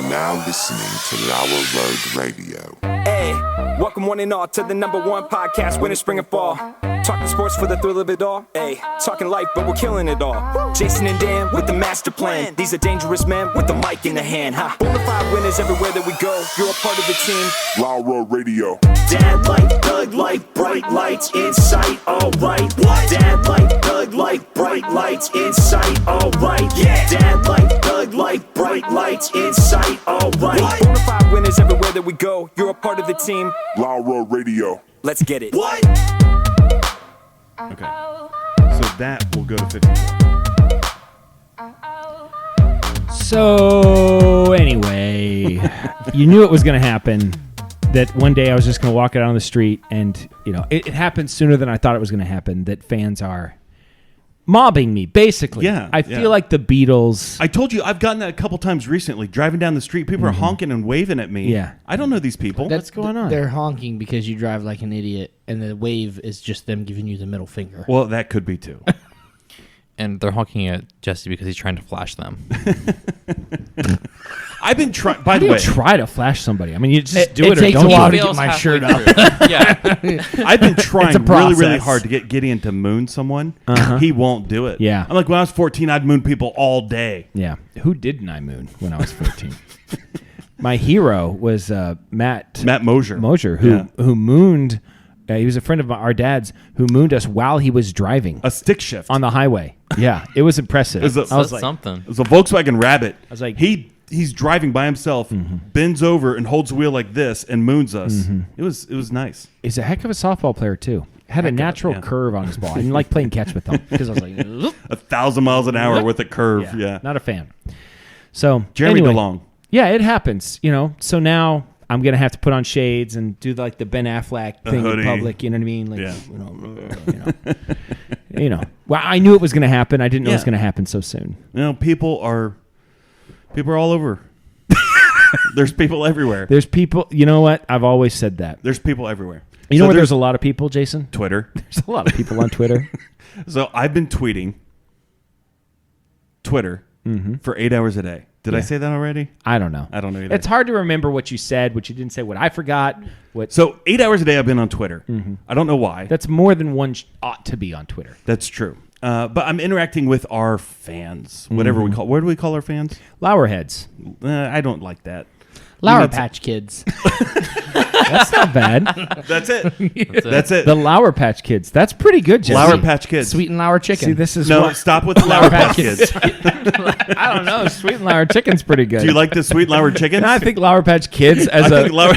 are now listening to Lauer Road Radio. Hey, welcome one and all to the #1 podcast, winter, spring, and fall. Talking sports for the thrill of it all. Hey, talking life, but we're killing it all. Jason and Dan with the master plan. These are dangerous men with the mic in the hand. Bonafide winners everywhere that we go. You're a part of the team. Lauer Radio. Dad light, thug light, bright lights in sight. All right. What? Dad light, thug light, bright lights in sight. All right. Yeah. Dad light, thug light, bright lights in sight. All right. Bonafide winners everywhere that we go. You're a part of the team. Lauer Radio. Let's get it. What? Okay. So that will go to 54. So anyway, you knew it was going to happen. That one day I was just going to walk out on the street, and it happened sooner than I thought it was going to happen. That fans are mobbing me, basically. Yeah, I feel like the Beatles. I told you I've gotten that a couple times recently. Driving down the street, people are honking and waving at me. Yeah. I don't know these people. What's going on? They're honking because you drive like an idiot, and the wave is just them giving you the middle finger. Well, that could be too. And they're honking at Jesse because he's trying to flash them. I've been trying. By How the do way, you try to flash somebody? I mean, you just do it it or takes don't a while do to it. get my shirt up. Yeah. I've been trying really, really process. hard to get Gideon to moon someone. He won't do it. Yeah. I'm like, when I was 14, I'd moon people all day. Yeah. Who didn't I moon when I was 14? My hero was Matt Mosier. who mooned. He was a friend of our dad's who mooned us while he was driving A stick shift. on the highway. Yeah, it was impressive. It was I was That's like, something. It was a Volkswagen Rabbit. I was like- he's driving by himself, bends over and holds the wheel like this and moons us. It was nice. he's a heck of a softball player too. Had a natural yeah. curve on his ball. I didn't like playing catch with him because I was like, 1,000 miles an hour with a curve. Yeah. not a fan. So Jeremy anyway, DeLong. Yeah, it happens. So now I'm gonna have to put on shades and do like the Ben Affleck thing hoodie. in public. You know what I mean? Like, Yeah. Well, I knew it was gonna happen. I didn't know it was Yeah. gonna happen so soon. People are all over. There's people everywhere. There's people. You know what? I've always said that. There's people everywhere. You know So where there's a lot of people, Jason? Twitter. There's a lot of people on Twitter. So I've been tweeting Twitter for 8 hours a day. Did I Yeah. say that already? I don't know. I don't know either. It's hard to remember what you said, what you didn't say, what I forgot. What So 8 hours a day I've been on Twitter. I don't know why. that's more than one ought to be on Twitter. That's true. But I'm interacting with our fans, whatever we call. What do we call our fans? Lower heads. I don't like that. Lower need to- Patch Kids. That's not bad. That's it. That's it. The Lower Patch Kids. That's pretty good, Jesse. Lower Patch Kids. Sweet and Lour Chicken. See, this is No, what, stop with the Lower Patch Kids. I don't know. Sweet and Lour Chicken's pretty good. Do you like the Sweet and Lour Chickens? I think Lower Patch Kids I as think Lower.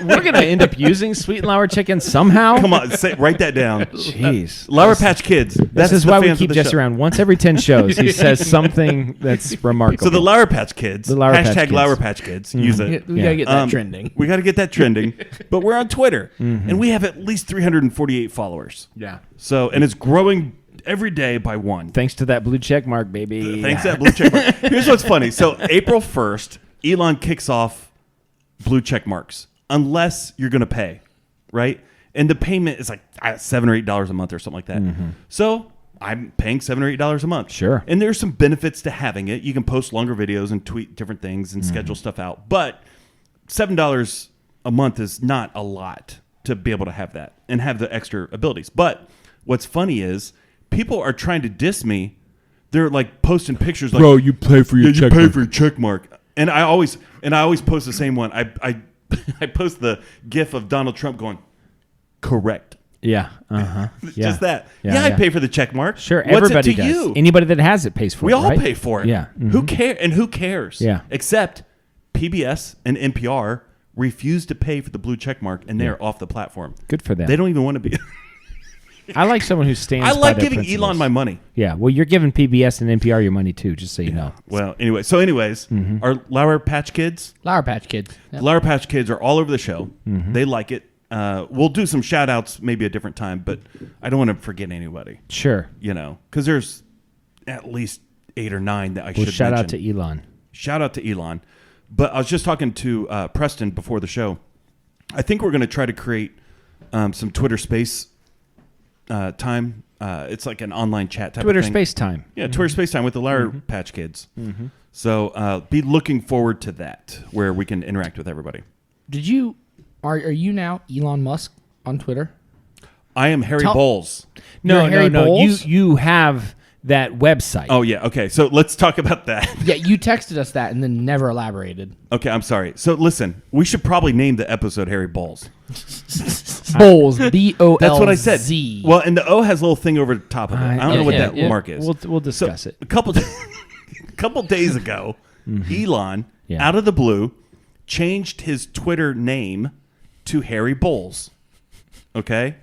we're gonna end up using Sweet and Lour Chicken somehow. Come on, write that down. Jeez. Lower Patch Kids. This That's is the why we fans of keep the Jesse show. around. Once every 10 shows, he says something that's remarkable. So the Lower Patch Kids. The Lower Patch hashtag Kids. Lower Patch Kids. Use it. We gotta get that trending. We got to get that trending. But we're on Twitter, and we have at least 348 followers. Yeah. So, and it's growing every day by one. Thanks to that blue check mark, baby. Thanks to that blue check mark. Here's what's funny. So April 1st, Elon kicks off blue check marks unless you're going to pay, right? And the payment is like $7 or $8 a month or something like that. So I'm paying $7 or $8 a month. Sure. And there's some benefits to having it. You can post longer videos and tweet different things and schedule stuff out. But $7 a month is not a lot to be able to have that and have the extra abilities. But what's funny is people are trying to diss me. They're like posting pictures like, Bro, you pay for your you check pay mark. for your check mark. And I always post the same one. I I post the gif of Donald Trump going, correct. Yeah. Yeah. Just that. Yeah, I yeah. pay for the check mark. Sure, What's everybody it to does. you? Anybody that has it pays for We it, all right? pay for it. Yeah. Who care? And who cares? Yeah. Except PBS and NPR refuse to pay for the blue check mark, and they're off the platform. Good for them. They don't even want to be. I like someone who stands I by like their giving principles. Elon my money. Yeah, well, you're giving PBS and NPR your money too, just so you know. Well, anyway. Our Lauer Patch Kids, Lour Patch Kids. Yep. Lauer Patch Kids are all over the show. They like it. We'll do some shout outs maybe a different time, but I don't want to forget anybody, Sure. because there's at least 8 or 9 that I Well, should shout out mention. to Elon. Shout out to Elon. But I was just talking to Preston before the show. I think we're going to try to create some Twitter Space time. It's like an online chat type Twitter of thing. Space Time. Yeah, Twitter Space time with the Lauer Patch Kids. So be looking forward to that, where we can interact with everybody. Are you now Elon Musk on Twitter? I am Harry Tell- Bowles. No. Harry Bowles? You have that website. Oh, yeah. Okay. So let's talk about that. Yeah, you texted us that and then never elaborated. Okay. I'm sorry. So listen, we should probably name the episode Harry Bowles. Bowles, B-O-L-Z. That's what I said. Well, and the O has a little thing over the top of it. I don't know what yeah, that yeah. mark is. We'll discuss it. A couple days ago, Elon, Yeah. out of the blue, changed his Twitter name to Harry Bowles. Okay?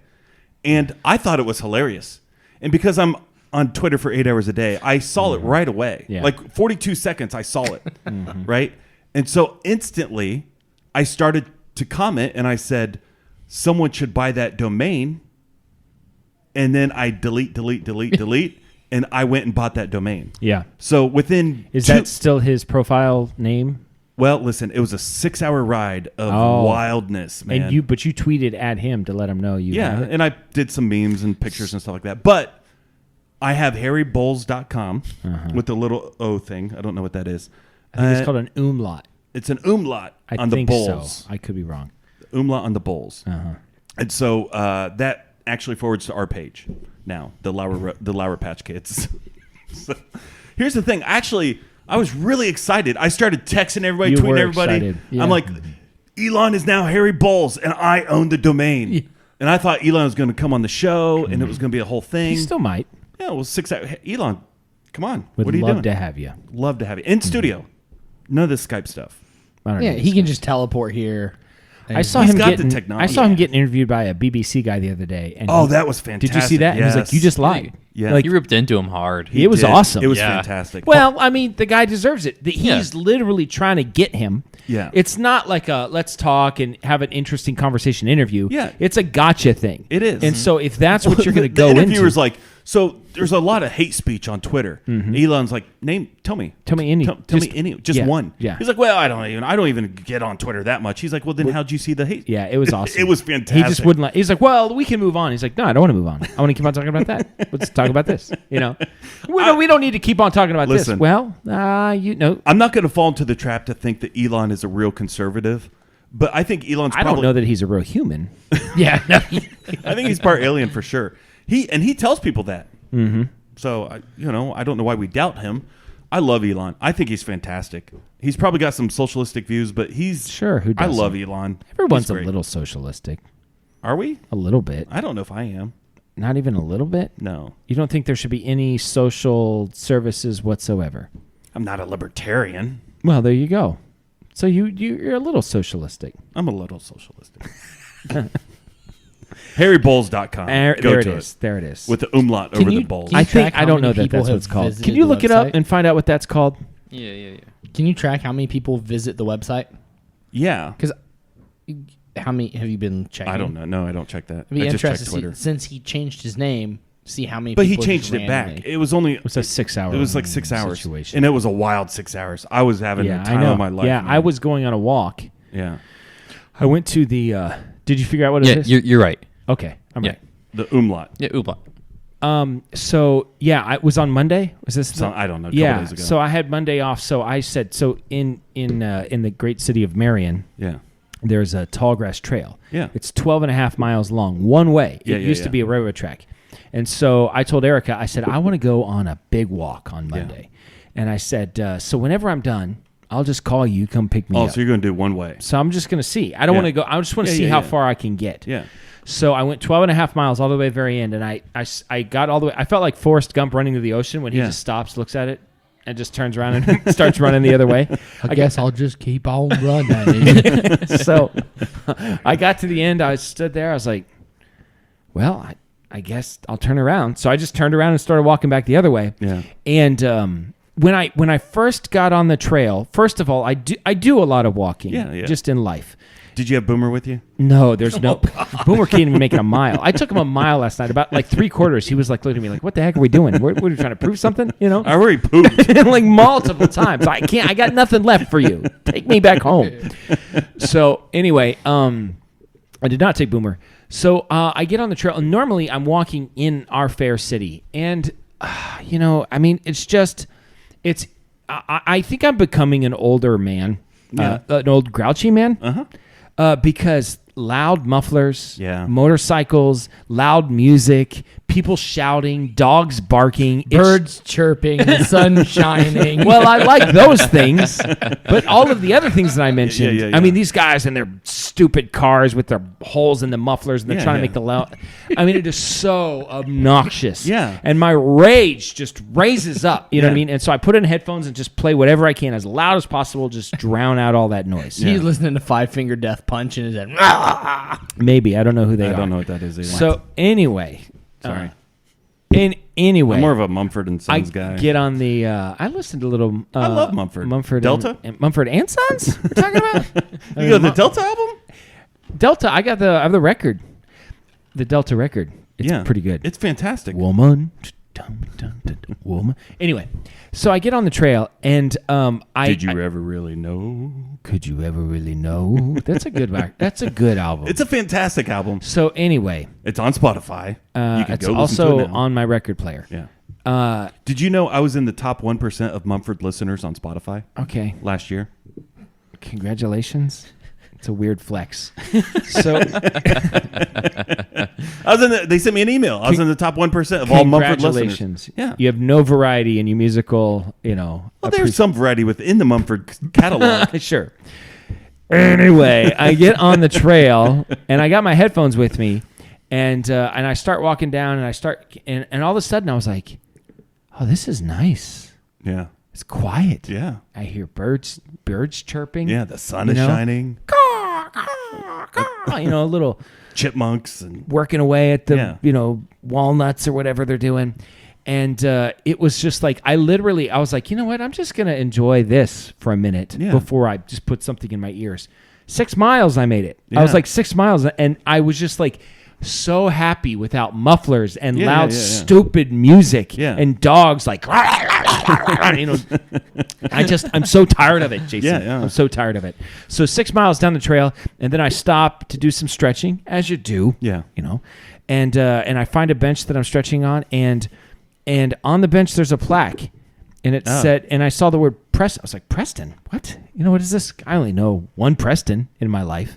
And I thought it was hilarious. And because I'm on Twitter for 8 hours a day, I saw it right away. Yeah. Like 42 seconds, I saw it. Right? And so instantly, I started to comment and I said, someone should buy that domain. And then I delete, and I went and bought that domain. Yeah. So within Is that still his profile name? well, listen, it was a 6-hour ride of Oh. wildness, man. And but you tweeted at him to let him know you. yeah, had it? and I did some memes and pictures and stuff like that. But I have harrybowles.com with the little O thing. I don't know what that is. I think it's called an umlaut. It's an umlaut I on the think bowls. so. I could be wrong. Umlaut on the bowls. Uh-huh. And so that actually forwards to our page now, the Lauer Patch Kids. So, here's the thing. Actually, I was really excited. I started texting everybody, You were tweeting everybody. excited. Yeah. I'm like, Elon is now Harry Bowles, and I own the domain. Yeah. And I thought Elon was going to come on the show, and it was going to be a whole thing. He still might. Yeah, it was 6 hours. Elon, come on. Would what are you love doing? to have you. Love to have you. In studio. None of this Skype stuff. I don't Yeah, know. he can just teleport here. I saw He's him got the getting. technology. I saw him getting interviewed by a BBC guy the other day. And Oh, he- that was fantastic. Did you see that? And he was like, Yes. "You just lied." Yeah. Like, You ripped into him hard. it was did. awesome. It was Yeah. fantastic. well, I mean, the guy deserves it. Yeah. He's literally trying to get him. Yeah. It's not like a let's talk and have an interesting conversation interview. Yeah. It's a gotcha thing. It is. And so if that's what you're going to The go interviewer's into, like, so there's a lot of hate speech on Twitter. Elon's like, tell me any. tell me any, just yeah, one. yeah. He's like, well, I don't even get on Twitter that much. He's like, well, then how'd you see the hate? yeah, it was awesome. It was fantastic. He just wouldn't like. He's like, well, we can move on. He's like, no, I don't want to move on. I want to keep on talking about that. Let's talk about this. We don't need to keep on talking about Listen. this. Well, I'm not going to fall into the trap to think that Elon is a real conservative, but I think Elon's I probably, don't know that he's a real human. Yeah, no, I think he's part alien for sure. He tells people that. Mm-hmm. So I don't know why we doubt him. I love Elon. I think he's fantastic. He's probably got some socialistic views, but he's Sure, who I doesn't? love Elon. Everyone's He's a great. little socialistic. Are we? A little bit. I don't know if I am. Not even a little bit. No, You don't think there should be any social services whatsoever? I'm not a libertarian. Well, there you go. So you're a little socialistic. I'm a little socialistic. HarryBowles.com. There Go it to is. There it is. with the umlaut Can over you- the bowls. can you I think track how I don't many know that people that's what have it's called. visited Can you the look it up website? and find out what that's called? Yeah. Can you track how many people visit the website? Yeah, Because how many have you been checking? I don't know. No, I don't check that. I'd be I just check interested to Twitter. see, since he changed his name, see how many. But he people just changed it back. randomly- It was only It was a 6 hour. It was like 6 hours, situation. and it was a wild 6 hours. I was having Yeah, the I time know. of my life. Yeah, man. I was going on a walk. Yeah, I went to the. Did you figure out what it Yeah, is? you're right. Okay, I'm Yeah. right. the umlaut. Yeah, Oobla. So yeah, I was on Monday. Was this? So, I don't know. A couple Yeah. days ago. So I had Monday off. So I said, so in the great city of Marion, yeah, there's a tall grass trail. Yeah. It's 12 and a half miles long, one way. Yeah, It yeah, used yeah. to be a railroad track. And so I told Erica, I said, I want to go on a big walk on Monday. And I said, so whenever I'm done, I'll just call you, come pick me Oh, up. so you're going to do one way? So I'm just going to see. I don't Yeah. want to go. I just want to Yeah, see yeah, how yeah. far I can get. Yeah. So I went 12 and a half miles all the way to the very end. And I got all the way. I felt like Forrest Gump running to the ocean when he Yeah. just stops, looks at it, and just turns around and starts running the other way. I guess I'll just keep on running. So I got to the end. I stood there. I was like, well, I guess I'll turn around. So I just turned around and started walking back the other way. Yeah. And when I first got on the trail, first of all, I do a lot of walking. Yeah, yeah. Just in life. Did you have Boomer with you? No, there's no. Boomer can't even make it a mile. I took him a mile last night, about like 3/4. He was like looking at me like, "What the heck are we doing? We're trying to prove something?" You know, I already pooped. like multiple times. I can't. I got nothing left for you. Take me back home. So anyway, I did not take Boomer. So I get on the trail, and normally I'm walking in our fair city, and I mean, it's I think I'm becoming an older man, Yeah. an old grouchy man, because loud mufflers, Yeah. motorcycles, loud music, people shouting, dogs barking, Birds chirping, the sun shining. Well, I like those things, but all of the other things that I mentioned. Yeah. I mean, these guys and their stupid cars with their holes in the mufflers, and they're Yeah, trying to yeah. make the loud. I mean, it is so obnoxious. Yeah. and my rage just raises up. You know what I Yeah. mean? And so I put in headphones and just play whatever I can as loud as possible, just drown out all that noise. He's listening to Five Finger Death Punch and his head. Maybe I don't know who they I are. don't know what that is either. So anyway, Sorry. Anyway, I'm more of a Mumford and I Sons guy. get on the. I listened to a little. I love Mumford. Mumford Delta? and Mumford and Sons. We're talking about You got the Delta album? Delta. I have the record, the Delta record. It's pretty good. It's fantastic. Woman, woman. Anyway, so I get on the trail and Did you ever really know? could you ever really know? That's a good. That's a good album. It's a fantastic album. So anyway, It's on Spotify. You can it's go listen also to it now. on my record player. Yeah. Did you know I was in the top 1% of Mumford listeners on Spotify Okay. last year? Congratulations. It's a weird flex. So They sent me an email. I was in the top 1% of all Mumford listeners. congratulations. Yeah. You have no variety in your musical, Well, there's some variety within the Mumford catalog. Sure. Anyway, I get on the trail and I got my headphones with me, and I start walking down, and all of a sudden I was like, "Oh, this is nice. Yeah. It's quiet. Yeah. I hear birds chirping. Yeah. The sun You is know? shining. A little Chipmunks and working away at the Yeah. walnuts or whatever they're doing." And it was just like, I was like, you know what? I'm just going to enjoy this for a minute Yeah. before I just put something in my ears. 6 miles, I made it. I was Yeah. like 6 miles, and I was just like so happy without mufflers and Yeah, loud, yeah, yeah. stupid music Yeah. and dogs like, I'm so tired of it, Jason. Yeah, yeah. I'm so tired of it. So 6 miles down the trail, and then I stop to do some stretching, as you do. Yeah. And I find a bench that I'm stretching on, and on the bench there's a plaque, and it said, and I saw the word Preston. I was like, Preston? What? What is this? I only know one Preston in my life.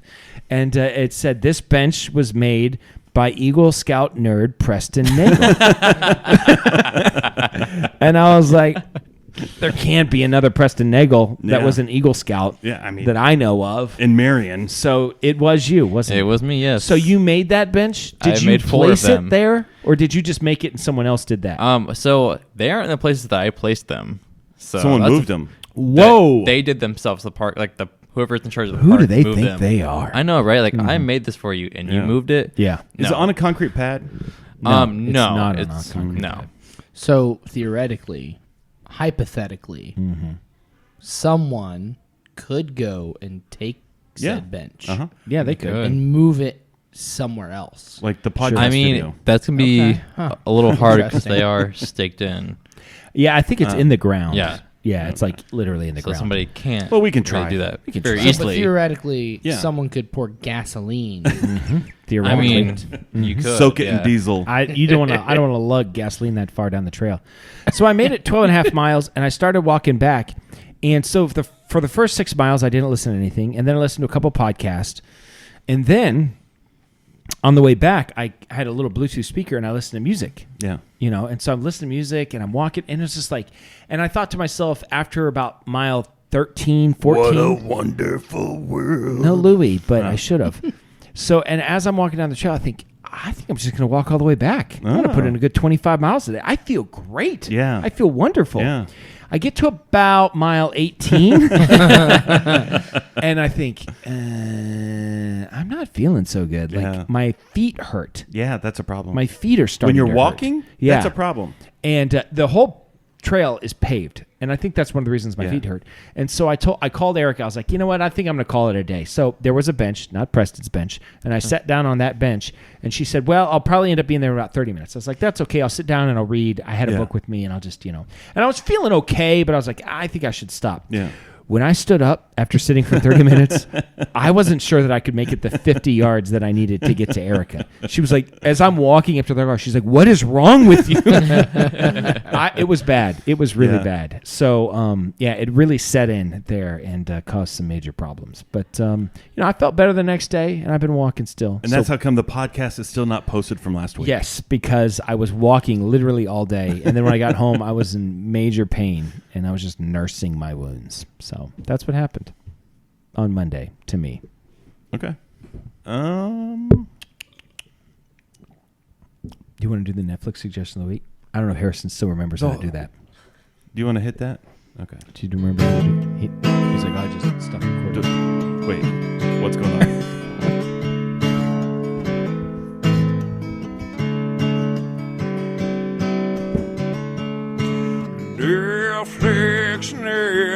And it said, this bench was made by Eagle Scout nerd Preston Nagel. And I was like, there can't be another Preston Nagel that Yeah. was an Eagle Scout Yeah, I mean- that I know of. in Marion. So it was you, wasn't it? It was me, yes. So you made that bench? Did I you made 4 of place them. it there, or did you just make it and someone else did that? So they aren't in the places that I placed them. So Someone that's moved them. Whoa! They did themselves the park, like whoever's in charge of the Who park. do they moved think them. they are? I know, right? Like I made this for you, and you Yeah. moved it. Yeah. Is No. it on a concrete pad? No, it's no, not on it's a concrete no. pad. So theoretically, hypothetically, someone could go and take Yeah. said bench Uh-huh. Yeah, they could. Good. and move it somewhere else. Like the podcast I mean, studio. that's gonna be Okay. Huh. a little hard because Interesting. they are staked in. Yeah, I think it's in the ground. yeah. Yeah, it's like literally in the So ground. somebody can't. Well, we can really try. do that We can very try. But easily. theoretically, Yeah. someone could pour gasoline. I Theoretically. mean, you could Soak it yeah. in diesel. I don't want to lug gasoline that far down the trail. So I made it 12 and a half miles, and I started walking back. And so for the first 6 miles, I didn't listen to anything. And then I listened to a couple podcasts. And then on the way back, I had a little Bluetooth speaker, and I listened to music. Yeah. And so I'm listening to music, and I'm walking, and it's just like, and I thought to myself after about mile 13, 14. wonderful world. No Louis, but I should have. So, and as I'm walking down the trail, I think I'm just going to walk all the way back. I'm going to put in a good 25 miles today. I feel great. Yeah. I feel wonderful. Yeah. I get to about mile 18, and I think, I'm not feeling so good. Yeah. Like, my feet hurt. Yeah, that's a problem. My feet are starting when you're to hurt. walking, Yeah. that's a problem. And the whole trail is paved, and I think that's one of the reasons my Yeah. feet hurt. And so I called Eric. I was like, you know what? I think I'm going to call it a day. So there was a bench, not Preston's bench, and I sat down on that bench. And she said, "Well, I'll probably end up being there in about 30 minutes." I was like, "That's okay. I'll sit down and I'll read. I had a Yeah. book with me, and I'll just, And I was feeling okay, but I was like, I think I should stop. Yeah. When I stood up, after sitting for 30 minutes. I wasn't sure that I could make it the 50 yards that I needed to get to Erica. She was like, as I'm walking up to the car, she's like, "What is wrong with you?" It was bad. It was really bad. So, it really set in there and caused some major problems. But, I felt better the next day, and I've been walking still. And that's how come the podcast is still not posted from last week. Yes, because I was walking literally all day, and then when I got home, I was in major pain, and I was just nursing my wounds. So that's what happened on Monday to me. Okay. Do you want to do the Netflix suggestion of the week? I don't know if Harrison still remembers how to do that. Do you want to hit that? Okay. Do you remember how to do it? He's like, I just stopped recording. Wait, what's going on?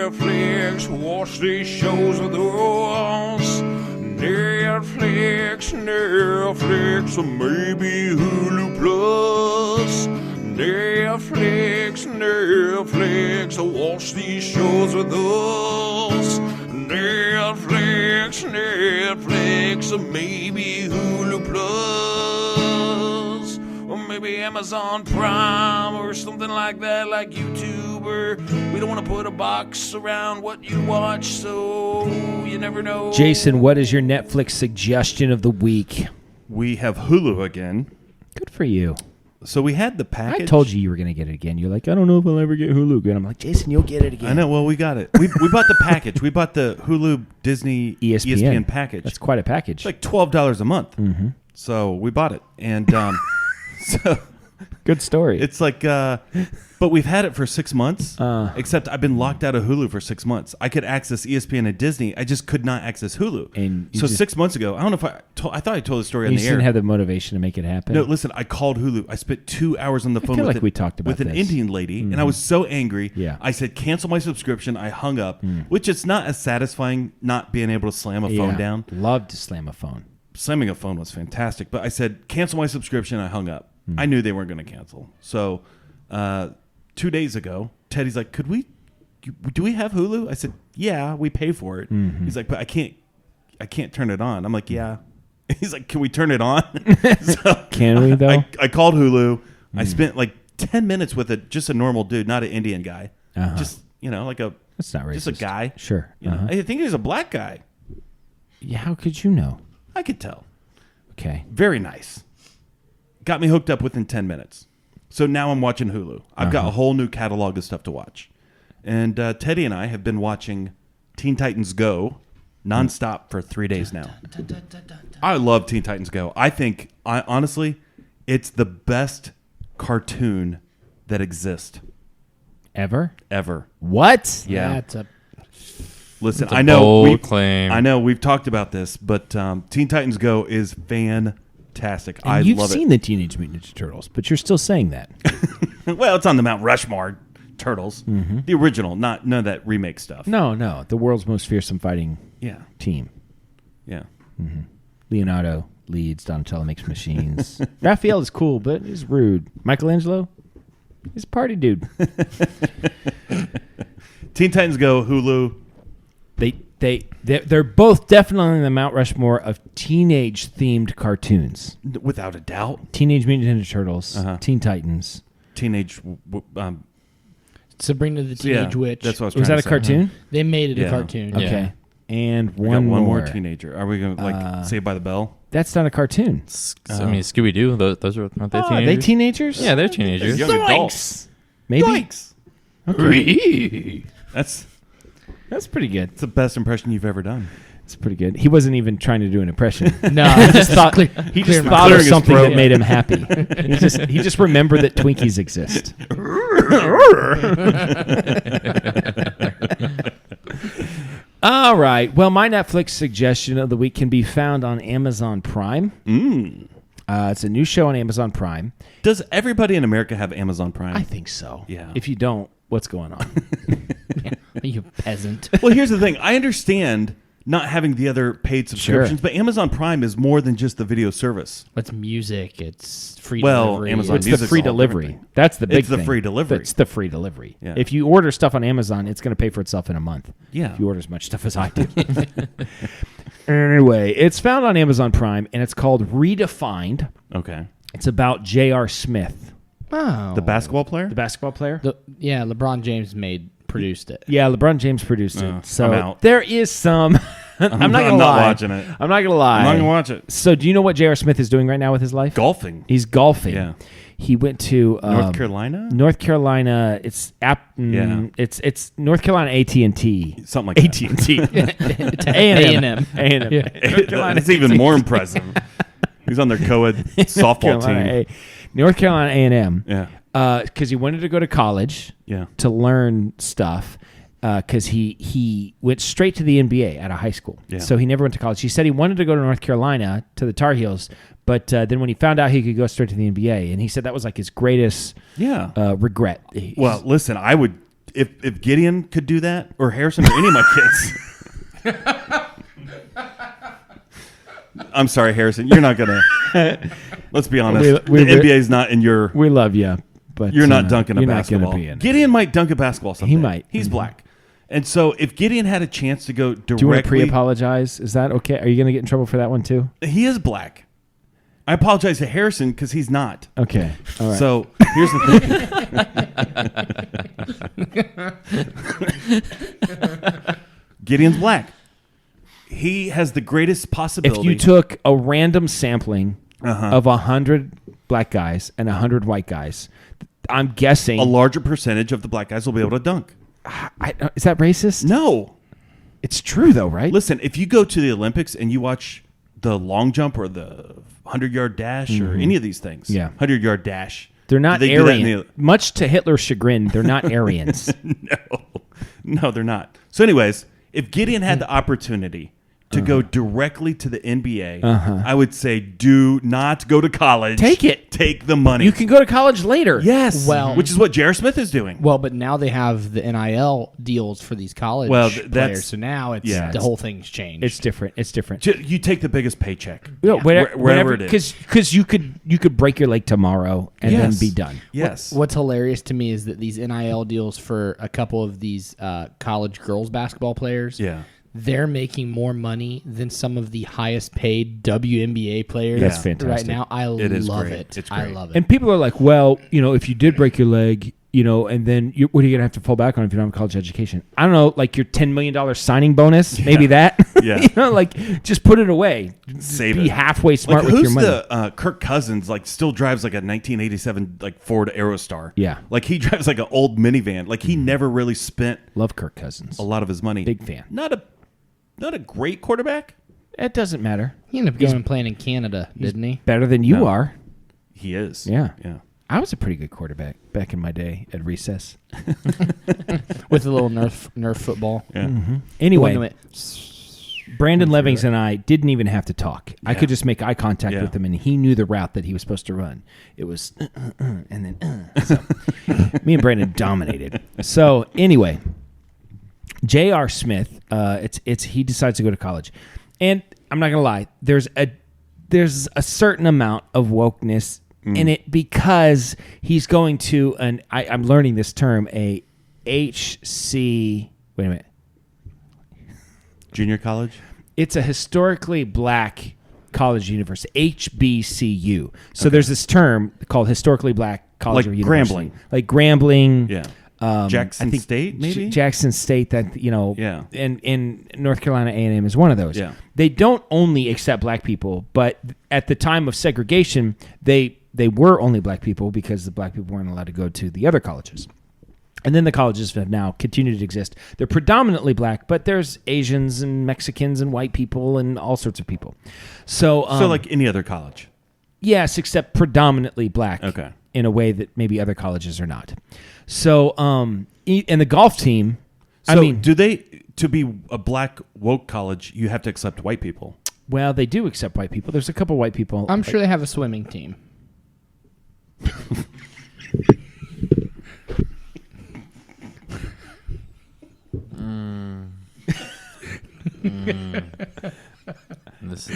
Netflix, watch these shows with us. Netflix, or maybe Hulu Plus. Netflix, watch these shows with us. Netflix, or maybe Hulu Plus. Or maybe Amazon Prime or something like that, like YouTube. Or we don't want to put a box around what you watch, so you never know. Jason, what is your Netflix suggestion of the week? We have Hulu again. Good for you. So we had the package. I told you were going to get it again. You're like, I don't know if I'll ever get Hulu again. I'm like, Jason, you'll get it again. I know. Well, we got it. We bought the package. We bought the Hulu Disney ESPN package. That's quite a package. It's like $12 a month. Mm-hmm. So we bought it. And so good story. it's like, but we've had it for 6 months, except I've been locked out of Hulu for 6 months. I could access ESPN and Disney. I just could not access Hulu. And so 6 months ago, I don't know if I thought I told the story on you the just air. didn't have the motivation to make it happen. No, listen, I called Hulu. I spent 2 hours on the phone feel with, like we talked about with an this. Indian lady, and I was so angry. Yeah. I said, cancel my subscription. I hung up, which is not as satisfying not being able to slam a phone down. Love to slam a phone. Slamming a phone was fantastic, but I said, cancel my subscription. I hung up. I knew they weren't going to cancel. So 2 days ago, Teddy's like, do we have Hulu? I said, yeah, we pay for it. Mm-hmm. He's like, but I can't turn it on. I'm like, yeah. He's like, can we turn it on? So Can we, though? I called Hulu. I spent like 10 minutes with just a normal dude, not an Indian guy. Just, like That's not racist. just a guy. Sure. You know? I think he was a black guy. Yeah, how could you know? I could tell. Okay. Very nice. Got me hooked up within 10 minutes. So now I'm watching Hulu. I've got a whole new catalog of stuff to watch. And Teddy and I have been watching Teen Titans Go nonstop for 3 days now. I love Teen Titans Go. I think, honestly, it's the best cartoon that exists. Ever? What? Yeah. That's a Listen, That's a I know bold claim. I know we've talked about this, but Teen Titans Go is fantastic. And you've seen the Teenage Mutant Ninja Turtles, but you're still saying that. Well, it's on the Mount Rushmore Turtles, the original, none of that remake stuff. No, the world's most fearsome fighting Yeah, team. yeah. Leonardo leads, Donatello makes machines. Raphael is cool, but he's rude. Michelangelo, he's a party dude. Teen Titans Go, Hulu. They're both definitely in the Mount Rushmore of teenage-themed cartoons. Without a doubt. Teenage Mutant Ninja Turtles, Teen Titans. Teenage. Sabrina the Teenage Witch. That's what I was Was trying that to a say. cartoon? They made it Yeah. a cartoon. Yeah. Okay. And We got one more teenager. Are we going to Saved by the Bell? That's not a cartoon. I mean, Scooby Doo. Those aren't they teenagers? Are they teenagers? Yeah, they're teenagers. Young adults. Maybe. Yikes. Okay. That's pretty good. the best impression you've ever done. It's pretty good. He wasn't even trying to do an impression. No, I just thought he just thought clearing of his something throat. that made him happy. He just remembered that Twinkies exist. All right. Well, my Netflix suggestion of the week can be found on Amazon Prime. It's a new show on Amazon Prime. Does everybody in America have Amazon Prime? I think so. Yeah. If you don't, what's going on? you peasant. Well, here's the thing. I understand not having the other paid subscriptions. But Amazon Prime is more than just the video service. It's music. It's free Well, delivery. Amazon It's the Music's free a whole delivery. different thing. That's the big It's the thing. free delivery. It's the free delivery. Yeah. If you order stuff on Amazon, it's going to pay for itself in a month. Yeah. If you order as much stuff as I do. Anyway, it's found on Amazon Prime, and it's called Redefined. Okay. It's about J.R. Smith, Oh. The basketball player? the basketball player. Yeah, LeBron James produced it. Yeah, LeBron James produced it. So I'm out. there is some. I'm not going to lie. watching it. I'm not going to lie. I'm not going to watch it. So do you know what J.R. Smith is doing right now with his life? Golfing. He's golfing. Yeah. He went to North Carolina? North Carolina. It's It's North Carolina AT&T. Something like that. AT&T. It's A&M. A&M. A&M. North Carolina It's even more impressive. He's on their co-ed softball Carolina team. North Carolina A&M. Yeah. Because he wanted to go to college. Yeah. To learn stuff. Because he went straight to the NBA out of high school. Yeah. So he never went to college. He said he wanted to go to North Carolina to the Tar Heels, but then when he found out he could go straight to the NBA, and he said that was like his greatest regret. Well, listen, I would if Gideon could do that, or Harrison, or any of my kids. I'm sorry, Harrison. You're not gonna. Let's be honest. We- the NBA is not in your. We love you, but You're not dunking a you're basketball. Not gonna be in it. Gideon might dunk a basketball someday. He might. He's black. And so if Gideon had a chance to go directly... Do you want to pre-apologize? Is that okay? Are you going to get in trouble for that one too? He is black. I apologize to Harrison because he's not. Okay. All right. So here's the thing. Gideon's black. He has the greatest possibility. if you took a random sampling of 100 black guys and 100 white guys, I'm guessing... a larger percentage of the black guys will be able to dunk. Is that racist? No. It's true though, right? Listen, if you go to the Olympics and you watch the long jump or the 100-yard dash or any of these things, 100-yard dash, They're not do they do that in Aryan. Much to Hitler's chagrin, they're not Aryans. No, they're not. So anyways, if Gideon had the opportunity to go directly to the NBA, I would say do not go to college. Take it. Take the money. You can go to college later. Yes. Well- which is what J.R. Smith is doing. Well, but now they have the NIL deals for these college that's- players, so now it's the whole thing's changed. It's different. It's different. You take the biggest paycheck. Wherever it is. Because you could break your leg tomorrow and then be done. Yes. What's hilarious to me is that these NIL deals for a couple of these college girls basketball players, they're making more money than some of the highest paid WNBA players That's fantastic. right now. I love great. it. It's I great. love it. And people are like, well, if you did break your leg, and then what are you going to have to fall back on if you don't have a college education? I don't know, like your $10 million signing bonus, maybe that. Yeah. Just put it away. Save Be it. halfway smart with who's your money. the Kirk Cousins still drives like a 1987 Ford Aerostar. Yeah. Like he drives like an old minivan. Like he never really spent Love Kirk Cousins. a lot of his money. Big fan. Not a great quarterback. It doesn't matter. He ended up going and playing in Canada, didn't he? Better than you No. are. He is. Yeah. Yeah. I was a pretty good quarterback back in my day at recess. With a little Nerf football. Yeah. Anyway, Went- Brandon Levings and I didn't even have to talk. I could just make eye contact Yeah. with him, and he knew the route that he was supposed to run. It was and then So me and Brandon dominated. So anyway, J.R. Smith, he decides to go to college, and I'm not gonna lie. There's a certain amount of wokeness in it because he's going to I'm learning this term, a HC. Wait a minute. Junior college. It's a historically black college university, HBCU. So there's this term called historically black college Like or university. Grambling. Like Grambling. Yeah. Jackson I think State, maybe? Jackson State, Yeah. and in North Carolina A&M is one of those. Yeah. They don't only accept black people, but at the time of segregation, they were only black people because the black people weren't allowed to go to the other colleges. And then the colleges have now continued to exist. They're predominantly black, but there's Asians and Mexicans and white people and all sorts of people. So like any other college. yes, except predominantly black. Okay. In a way that maybe other colleges are not. So and the golf team. So do they, to be a black woke college, you have to accept white people? Well, they do accept white people. There's a couple white people. I'm sure they have a swimming team.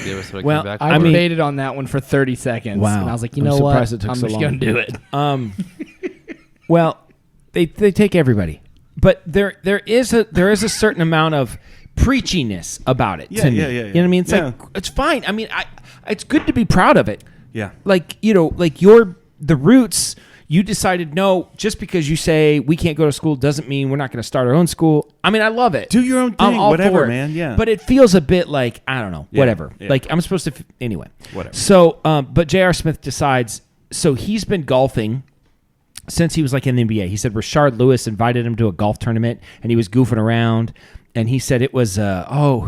idea what it Well, came back. I for. debated on that one for 30 seconds. Wow. And I was like, you I'm know what? surprised it took I'm so just long. going to do it. Well, they take everybody, but there is a certain amount of preachiness about it. Yeah, to me. yeah. You know what I mean? It's Yeah. like it's fine. I mean, it's good to be proud of it. Yeah. Like like the roots. You decided no, just because you say we can't go to school doesn't mean we're not going to start our own school. I mean, I love it. Do your own I'm thing, all whatever, for it. man. Yeah. But it feels a bit like, I don't know, whatever. yeah. Like I'm supposed to, anyway. Whatever. So, but J.R. Smith decides, so he's been golfing since he was like in the NBA. He said Rashard Lewis invited him to a golf tournament and he was goofing around. And he said it was, who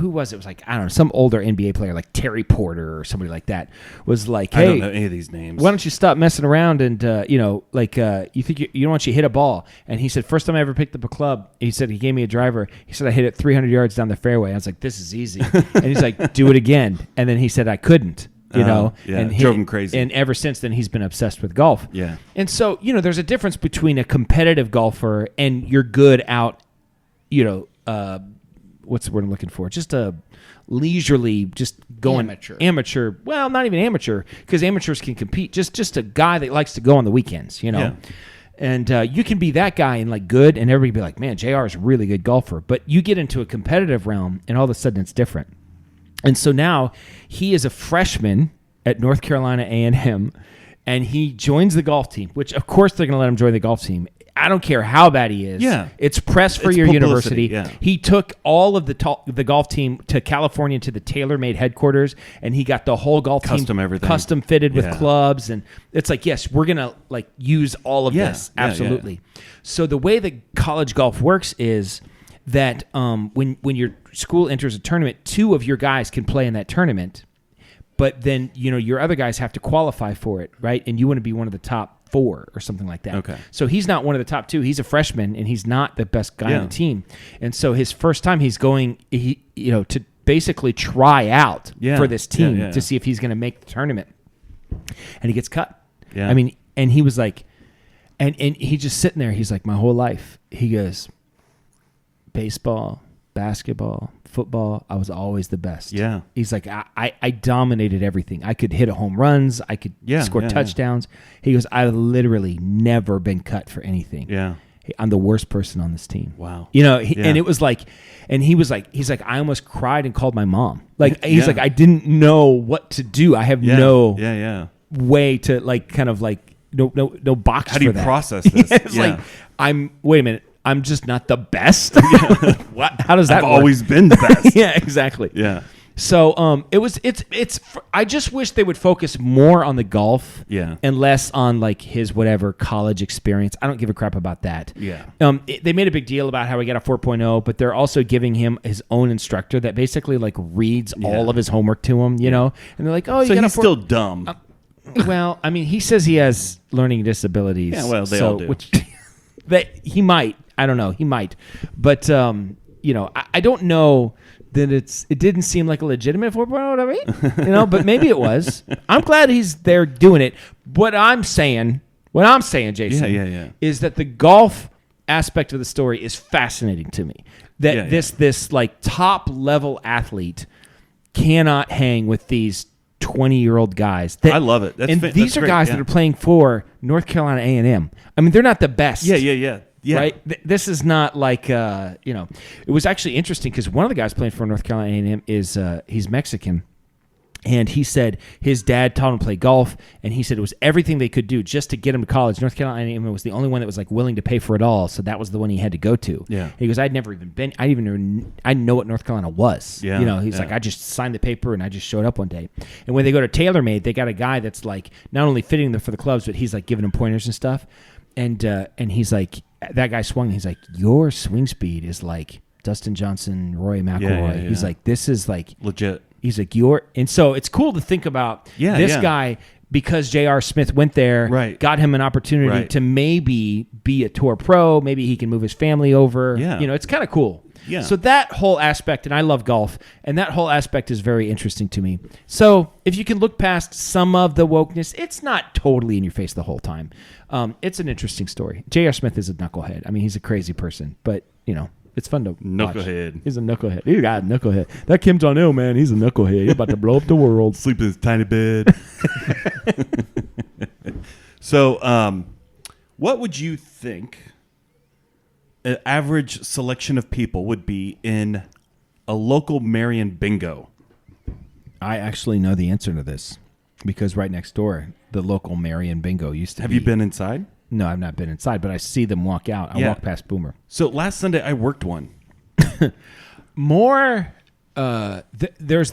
was it? It was like, I don't know, some older NBA player like Terry Porter or somebody like that was like, hey, I don't know any of these names. why don't you stop messing around and, you think you don't want you to hit a ball. And he said, first time I ever picked up a club, he said, he gave me a driver. He said, I hit it 300 yards down the fairway. I was like, this is easy. And he's like, do it again. And then he said, I couldn't. Yeah, and drove him crazy. And ever since then, he's been obsessed with golf. Yeah. And so, there's a difference between a competitive golfer and you're good out, what's the word I'm looking for? Just a leisurely, just going amateur. Well, not even amateur, because amateurs can compete. Just a guy that likes to go on the weekends, Yeah. And you can be that guy and like good, and everybody be like, man, JR is a really good golfer. But you get into a competitive realm, and all of a sudden it's different. And so now he is a freshman at North Carolina A&M, and he joins the golf team, which of course they're going to let him join the golf team. I don't care how bad he is. Yeah. It's press for It's your publicity, university. yeah. He took all of the golf team to California to the TaylorMade headquarters, and he got the whole golf Custom team everything. custom fitted with Yeah. clubs. And it's like, yes, we're going to like use all of Yeah, this. yeah, Absolutely. So the way that college golf works is that when your school enters a tournament, 2 of your guys can play in that tournament, but then your other guys have to qualify for it, right? And you want to be one of the top 4 or something like that. Okay. So he's not one of the top 2. He's a freshman, and he's not the best guy Yeah. on the team. And so his first time, he's going, to basically try out Yeah. for this team Yeah. to see if he's going to make the tournament. And he gets cut. Yeah. I mean, and he was like, and he's just sitting there. He's like, my whole life. He goes, baseball, basketball, football, I was always the best. Yeah. He's like, I dominated everything. I could hit home runs. I could score touchdowns. He goes, I've literally never been cut for anything. Yeah. I'm the worst person on this team. Wow. And it was like, and he's like, I almost cried and called my mom. Like, he's Yeah. like, I didn't know what to do. I have no Yeah. way to like, kind of like, no box. How do you for that. process this? It's Yeah. like, wait a minute. I'm just not the best. What? How does that I've work? always been the best. Yeah, exactly. Yeah. So it's I just wish they would focus more on the golf, Yeah. and less on like his whatever college experience. I don't give a crap about that. Yeah. They made a big deal about how he got a 4.0, but they're also giving him his own instructor that basically like reads all of his homework to him, you know. And they're like, oh, you So got he's a 4. still dumb. Well, I mean, he says he has learning disabilities. Yeah, well, they all do. Which, that he might. I don't know. He might. But, I don't know that it didn't seem like a legitimate 4.0 to me. But maybe it was. I'm glad he's there doing it. What I'm saying, Jason, Yeah. is that the golf aspect of the story is fascinating to me. That this like top level athlete cannot hang with these 20-year-old guys. I love it. These that's are great, guys yeah. that are playing for North Carolina A&M. I mean, they're not the best. Yeah. Right? This is not like, it was actually interesting because one of the guys playing for North Carolina A&M is he's Mexican. And he said his dad taught him to play golf, and he said it was everything they could do just to get him to college. North Carolina A&M was the only one that was like willing to pay for it all, so that was the one he had to go to. Yeah. He goes, I'd never even been. I didn't know what North Carolina was. Yeah. He's like, I just signed the paper and I just showed up one day. And when they go to TaylorMade, they got a guy that's like not only fitting them for the clubs, but he's like giving them pointers and stuff. And he's like, that guy swung. He's like, your swing speed is like Dustin Johnson, Rory McIlroy. Yeah. He's like, this is like Legit. He's like, and so it's cool to think about this guy, because J.R. Smith went there, got him an opportunity to maybe be a tour pro. Maybe he can move his family over. Yeah. It's kind of cool. Yeah. So that whole aspect, and I love golf, and that whole aspect is very interesting to me. So if you can look past some of the wokeness, it's not totally in your face the whole time. It's an interesting story. J.R. Smith is a knucklehead. I mean, he's a crazy person, but, It's fun to watch. Knucklehead. He's a knucklehead. He's got a knucklehead. That Kim Jong-il, man, he's a knucklehead. He's about to blow up the world. Sleep in his tiny bed. So, what would you think an average selection of people would be in a local Marion bingo? I actually know the answer to this because right next door, the local Marion bingo used to Have be. you been inside? No, I've not been inside, but I see them walk out. I Yeah. walk past Boomer. So last Sunday I worked one. More, there's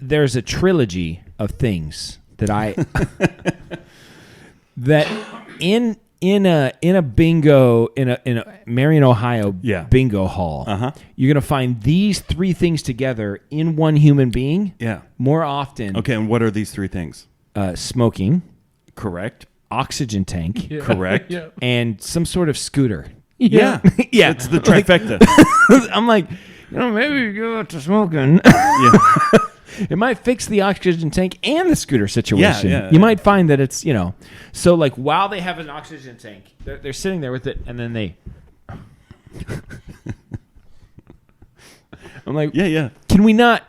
there's a trilogy of things that I that in a bingo in a Marion, Ohio bingo hall. You're gonna find these three things together in one human being. Yeah. More often. Okay, and what are these three things? Smoking. Correct. Oxygen tank. Correct. And some sort of scooter. Yeah. Yeah. It's the trifecta. I'm like, maybe you go out to smoking. Yeah. It might fix the oxygen tank and the scooter situation. Yeah, you might find that it's, so like while they have an oxygen tank, they're sitting there with it, and then they. I'm like, Yeah. Can we not?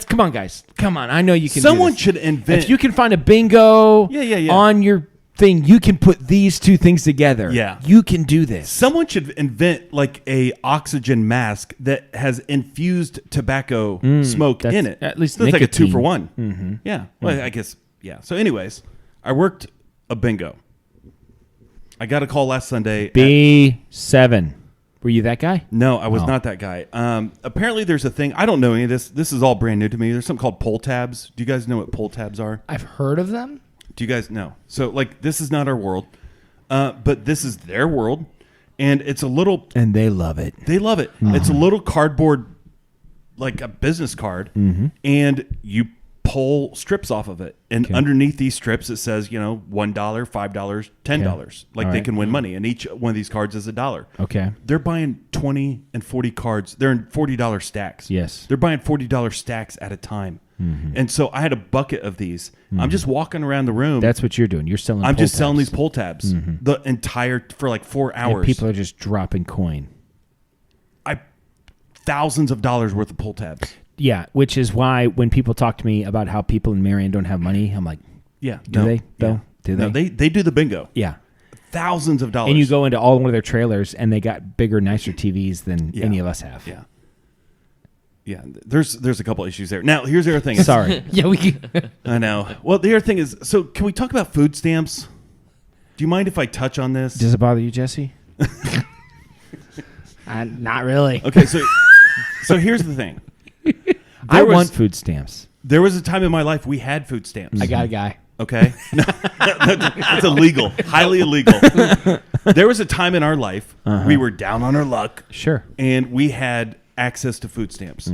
Come on, guys. Come on. I know you can. Someone do this. should invent. If you can find a bingo on your thing, you can put these two things together. Yeah. You can do this. Someone should invent like a oxygen mask that has infused tobacco smoke in it. At least so it's like a nicotine. 2 for 1. Mm-hmm. Yeah. Well, I guess. Yeah. So, anyways, I worked a bingo. I got a call last Sunday. B7. Were you that guy? No, I was not that guy. Apparently, there's a thing. I don't know any of this. This is all brand new to me. There's something called pull tabs. Do you guys know what pull tabs are? I've heard of them. Do you guys know? So, like, this is not our world, but this is their world, and it's a little. And they love it. They love it. Mm-hmm. It's a little cardboard, like a business card, and you pull strips off of it, and underneath these strips it says, $1, $5, $10. Like they can win money, and each one of these cards is $1. Okay. They're buying 20 and 40 cards. They're in $40 stacks. Yes. They're buying $40 stacks at a time. And so I had a bucket of these. I'm just walking around the room. That's what you're doing. You're selling. I'm pull just tabs. selling these pull tabs the entire for like 4 hours. And people are just dropping coin. Thousands of dollars worth of pull tabs. Yeah, which is why when people talk to me about how people in Marion don't have money, I'm like, do they? Though? Do they? No, they do the bingo. Yeah. Thousands of dollars. And you go into all one of their trailers, and they got bigger, nicer TVs than any of us have. Yeah. Yeah, there's a couple issues there. Now, here's the other thing. Sorry. Yeah, we can. I know. Well, the other thing is, so can we talk about food stamps? Do you mind if I touch on this? Does it bother you, Jesse? Not really. Okay, so here's the thing. I want food stamps. There was a time in my life we had food stamps. I got a guy. Okay? No, that's illegal. Highly illegal. There was a time in our life we were down on our luck. Sure. And we had access to food stamps.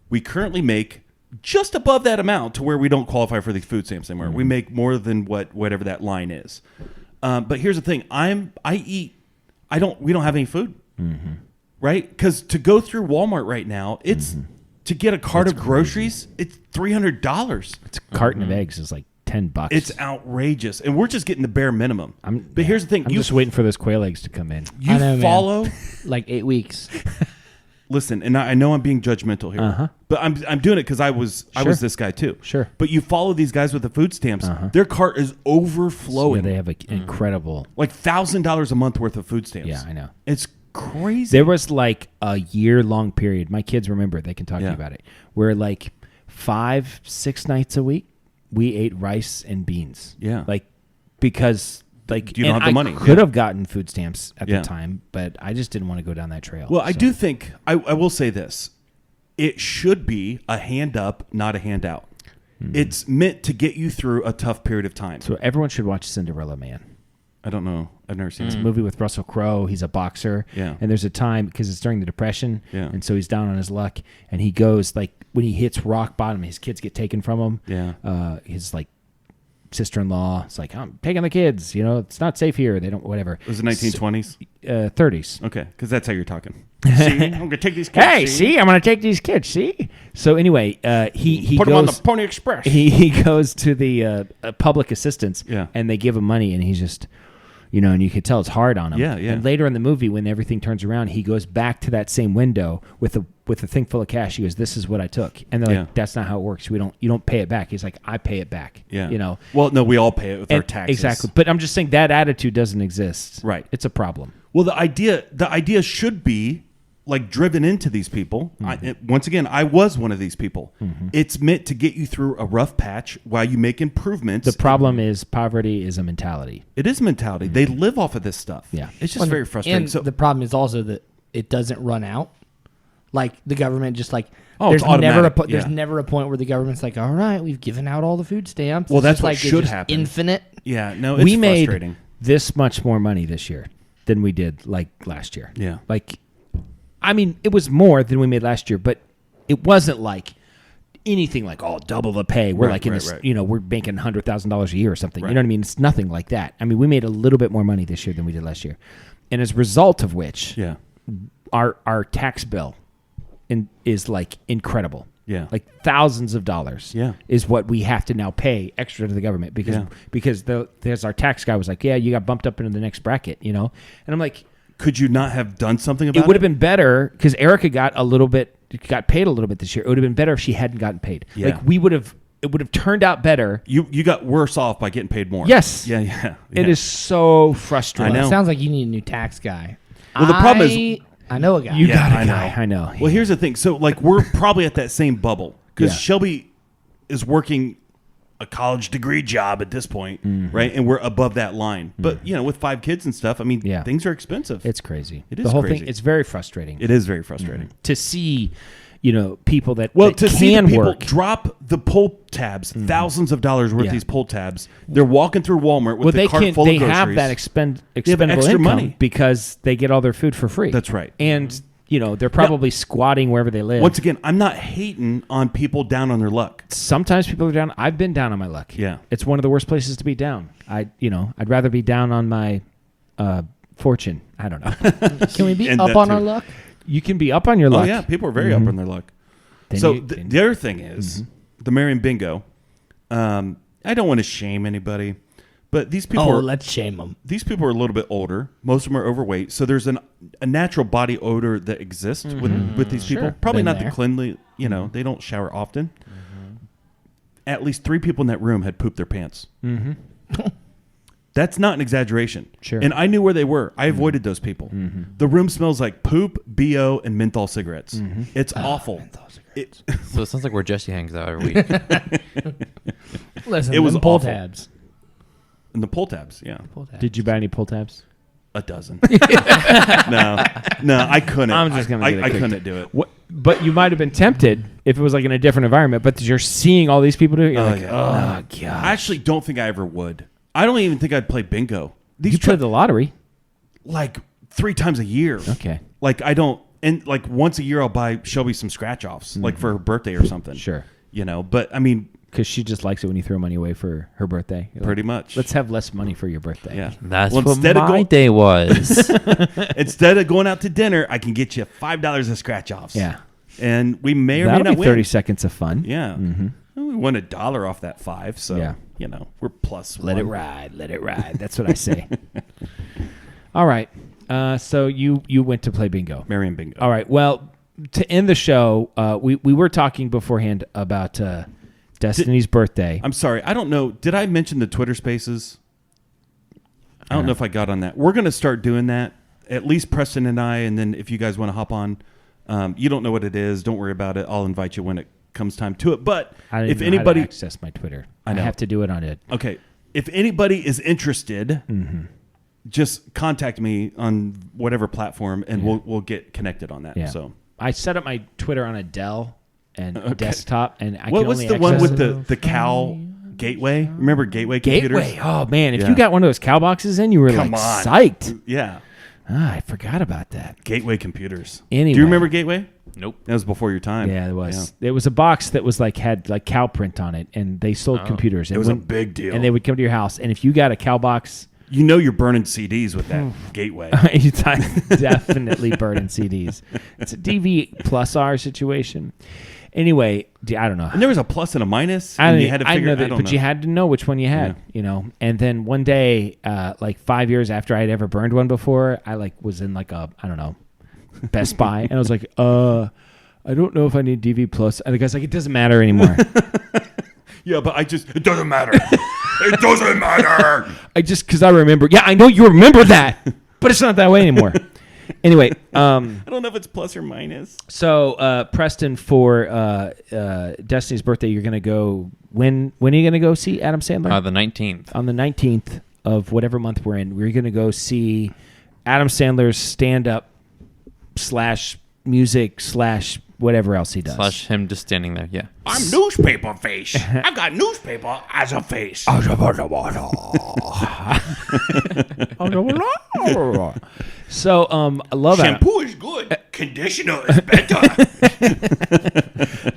We currently make just above that amount to where we don't qualify for these food stamps anymore. We make more than whatever that line is. But here's the thing. We don't have any food. Right? Because to go through Walmart right now, it's to get a cart of groceries, it's $300. It's a carton of eggs is like $10. It's outrageous. And we're just getting the bare minimum. But here's the thing. I'm just waiting for those quail eggs to come in. You follow like 8 weeks. Listen, and I know I'm being judgmental here, but I'm doing it because I was this guy too. Sure. But you follow these guys with the food stamps. Their cart is overflowing. Yeah, they have an incredible, like $1,000 a month worth of food stamps. Yeah, I know. It's crazy. There was like a year-long period. My kids remember. They can talk to you about it. Where like 5-6 nights a week we ate rice and beans. Yeah. Like because. Like, you don't have the money. I could have gotten food stamps at the time, but I just didn't want to go down that trail. Well, I do think, I will say this. It should be a hand up, not a handout. It's meant to get you through a tough period of time. So everyone should watch Cinderella Man. I don't know. I've never seen It's it. a movie with Russell Crowe. He's a boxer. Yeah. And there's a time, because it's during the Depression, Yeah. and so he's down on his luck, and he goes, like, when he hits rock bottom, his kids get taken from him. Yeah. His, like, sister-in-law, it's like, I'm taking the kids, it's not safe here. They don't, whatever. Was it 1920s? 30s. Okay, because that's how you're talking. See, I'm going to take these kids. Hey, see, I'm going to take these kids, see? So anyway, he Put goes... them on the Pony Express. He goes to the public assistance, Yeah. and they give him money, and he's just... and you could tell it's hard on him. Yeah, yeah. And later in the movie, when everything turns around, he goes back to that same window with a thing full of cash. He goes, "This is what I took," and they're like, "That's not how it works. You don't pay it back." He's like, "I pay it back." Yeah. Well, no, we all pay it with our taxes. Exactly. But I'm just saying that attitude doesn't exist. Right. It's a problem. Well, the idea should be like driven into these people. Once again, I was one of these people. It's meant to get you through a rough patch while you make improvements. The problem is poverty is a mentality. It is a mentality. They live off of this stuff. Yeah. It's just very frustrating. And the problem is also that it doesn't run out. Like the government just like it's automatic. There's never a point where the government's like, all right, we've given out all the food stamps. Well, It's that's just what like, should it's just happen. Infinite. Yeah, no, it's We frustrating. made this much more money this year than we did like last year. Yeah. Like, I mean, it was more than we made last year, but it wasn't like anything like, double the pay. We're like in this, we're making $100,000 a year or something. Right. You know what I mean? It's nothing like that. I mean, we made a little bit more money this year than we did last year. And as a result of which, our tax bill is like incredible. Yeah. Like thousands of dollars is what we have to now pay extra to the government because there's our tax guy was like, you got bumped up into the next bracket, And I'm like, could you not have done something about it? It would have been better because Erica got paid a little bit this year. It would have been better if she hadn't gotten paid. Yeah. Like it would have turned out better. You got worse off by getting paid more. Yes. Yeah. It is so frustrating. I know. It sounds like you need a new tax guy. Well, the problem is I know a guy. You got a I know. guy. I know. Well, here's the thing. So, like, we're probably at that same bubble because Yeah. Shelby is working a college degree job at this point, right? And we're above that line. But, with 5 kids and stuff, I mean, things are expensive. It's crazy. It is the whole crazy. thing. It's very frustrating. It is very frustrating. To see, people that Well, that to see the can people work. drop the pull tabs, thousands of dollars worth of these pull tabs. They're walking through Walmart with the cart full of groceries. They have that expendable extra income money because they get all their food for free. That's right. And they're probably squatting wherever they live. Once again, I'm not hating on people down on their luck. Sometimes people are down. I've been down on my luck. Yeah. It's one of the worst places to be down. I'd rather be down on my fortune. I don't know. Can we be And up that on too. our luck? You can be up on your luck. Oh, yeah. People are very up on their luck. Then So you- the other thing is the Marion Bingo. I don't want to shame anybody, but these people are Let's shame them. these people are a little bit older. Most of them are overweight, so there's a natural body odor that exists with these people. Probably Been not there. the cleanly. They don't shower often. At least 3 people in that room had pooped their pants. That's not an exaggeration. Sure. And I knew where they were. I avoided those people. The room smells like poop, BO, and menthol cigarettes. It's awful. It, So it sounds like where Jesse hangs out every week. Listen, It was them pull awful. tabs. and the pull tabs, yeah. Pull tabs. Did you buy any pull tabs? A dozen. No, I couldn't. I'm just gonna get a I quick couldn't do it. What? But you might have been tempted if it was like in a different environment. But you're seeing all these people do it. You're like, yeah. oh god. I actually don't think I ever would. I don't even think I'd play bingo. These You played the lottery. like 3 times a year. Okay. Like I don't, and like once a year I'll buy Shelby some scratch offs, like for her birthday or something. Sure. But I mean, Because she just likes it when you throw money away for her birthday. You're pretty like, much. Let's have less money for your birthday. Yeah. That's Well, what instead of my going- day was. Instead of going out to dinner, I can get you $5 of scratch offs. Yeah. And we may or That'll may not be win. 30 seconds of fun. Yeah. We won $1 off that 5, so Yeah. we're plus Let one. it ride. Let it ride. That's what I say. All right. So you went to play bingo. Marion Bingo. All right. Well, to end the show, we were talking beforehand about Destiny's birthday. I'm sorry. I don't know. Did I mention the Twitter Spaces? I don't know if I got on that. We're going to start doing that. At least Preston and I, and then if you guys want to hop on, you don't know what it is. Don't worry about it. I'll invite you when it comes time to it. But I don't if even know anybody, how to access my Twitter. I I know. have to do it on it. okay, if anybody is interested, just contact me on whatever platform, and we'll get connected on that. Yeah. So I set up my Twitter on a Dell and a desktop, and I what can was only the one access with it. the Cal Gateway? Remember Gateway computers? Gateway? Oh man, if Yeah. you got one of those cow boxes in, you were Come like on. psyched. Yeah, I forgot about that. Gateway computers. Anyway. Do you remember Gateway? Nope. That was before your time. Yeah, it was. It was a box that was had cow print on it, and they sold computers. And It was a big deal. And they would come to your house, and if you got a cow box, You're burning CDs with that Gateway. you definitely burning CDs. It's a DV plus R situation. Anyway, I don't know. And there was a plus and a minus. I and know you had to figure. that, but you had to know which one you had, And then one day, like 5 years after I'd ever burned one before, I like was in like a Best Buy, and I was like, I don't know if I need DV Plus. And the guy's like, it doesn't matter anymore. Yeah, but it doesn't matter. It doesn't matter. Because I remember. Yeah, I know you remember that, but it's not that way anymore. Anyway, I don't know if it's plus or minus. So, Preston, for Destiny's birthday, you're going to go. When are you going to go see Adam Sandler? The 19th. On the 19th of whatever month we're in, we're going to go see Adam Sandler's stand-up / music / whatever else he does. / him just standing there. Yeah. I'm newspaper face. I've got newspaper as a face. So, I love Shampoo is good. Conditioner is better.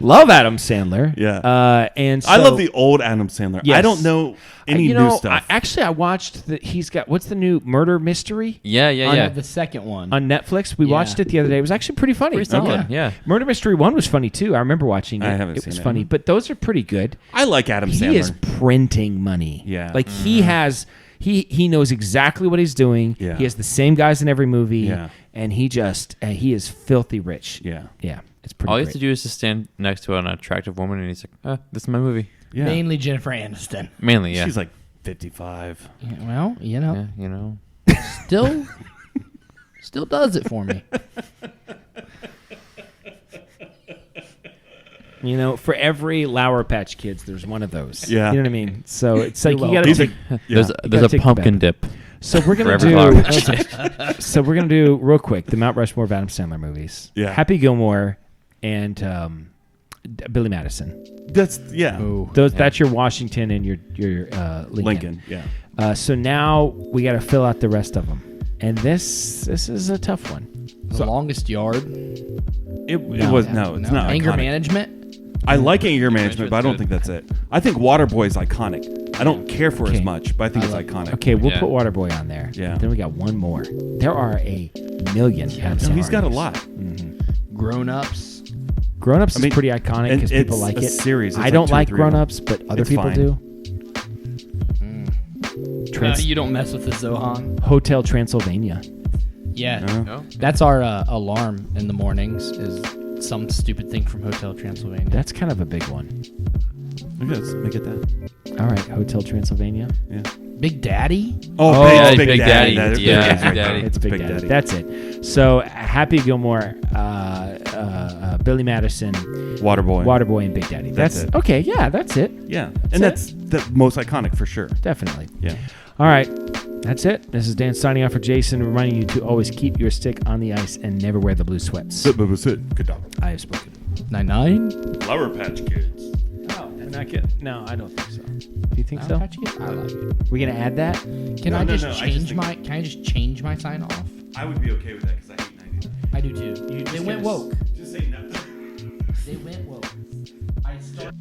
love Adam Sandler. Yeah. And so, I love the old Adam Sandler. Yes. I don't know any new stuff. I watched he's got, what's the new Murder Mystery? Yeah. The second one On Netflix. We watched it the other day. It was actually pretty funny. Pretty solid. Yeah. Murder Mystery 1 was funny too. I remember watching it. I haven't It seen was it. funny, but those are pretty good. I like Adam Sandler. He is printing money. Yeah. Like he has, he knows exactly what he's doing. Yeah. He has the same guys in every movie. Yeah. And he is filthy rich. Yeah. Yeah. It's pretty All you great. have to do is just stand next to an attractive woman, and he's like, "This is my movie." Yeah. mainly Jennifer Aniston. Mainly, yeah. She's like 55. Yeah, well, yeah, you know. still does it for me. For every Lauer Patch Kids, there's one of those. Yeah. You know what I mean? So it's like you got These to are- take. Yeah. There's a take pumpkin the dip. So we're gonna for every do. So we're gonna do real quick the Mount Rushmore of Adam Sandler movies. Yeah. Happy Gilmore and Billy Madison. That's That's your Washington and your Lincoln. Yeah. So now we got to fill out the rest of them, and this is a tough one. The Longest Yard. It was it's not Anger iconic. Management. I like anger management, but I don't think that's it. I think Waterboy is iconic. I don't care for it as much, but I think it's iconic. Okay, we'll Yeah. put Waterboy on there. Yeah. Then we got one more. There are a million. Adam No, Sandler he's got a movies. lot. Grown Ups. Grown Ups I mean, is pretty iconic because and people it's like a it. series. It's I like don't 2 or like 3 Grown of them. Ups, but other It's people fine. do. You don't mess with the Zohan. Hotel Transylvania. Yeah. No? That's our alarm in the mornings is some stupid thing from Hotel Transylvania. That's kind of a big one. Okay, let's make it that. All right, Hotel Transylvania. Yeah. Big Daddy? Oh, yeah, Big Big Daddy. Daddy. That- Yeah, that is Big right Daddy. there. It's Big Daddy. That's it. So Happy Gilmore, Billy Madison, Waterboy. and Big Daddy. That's it. Okay. Yeah, that's it. Yeah, and that's the most iconic for sure. Definitely. Yeah. All right. That's it. This is Dan signing off for Jason, reminding you to always keep your stick on the ice and never wear the blue sweats. Good dog. I have spoken. 9-9? Flower Patch Kids. No, we're not good. No, I don't think so. Do you think so? I like it. We're gonna add that. Can No, I no, just no, I just change think- my? Can I just change my sign off? I would be okay with that because I hate 99. I do too. They went woke. Just say no. They went woke. I start.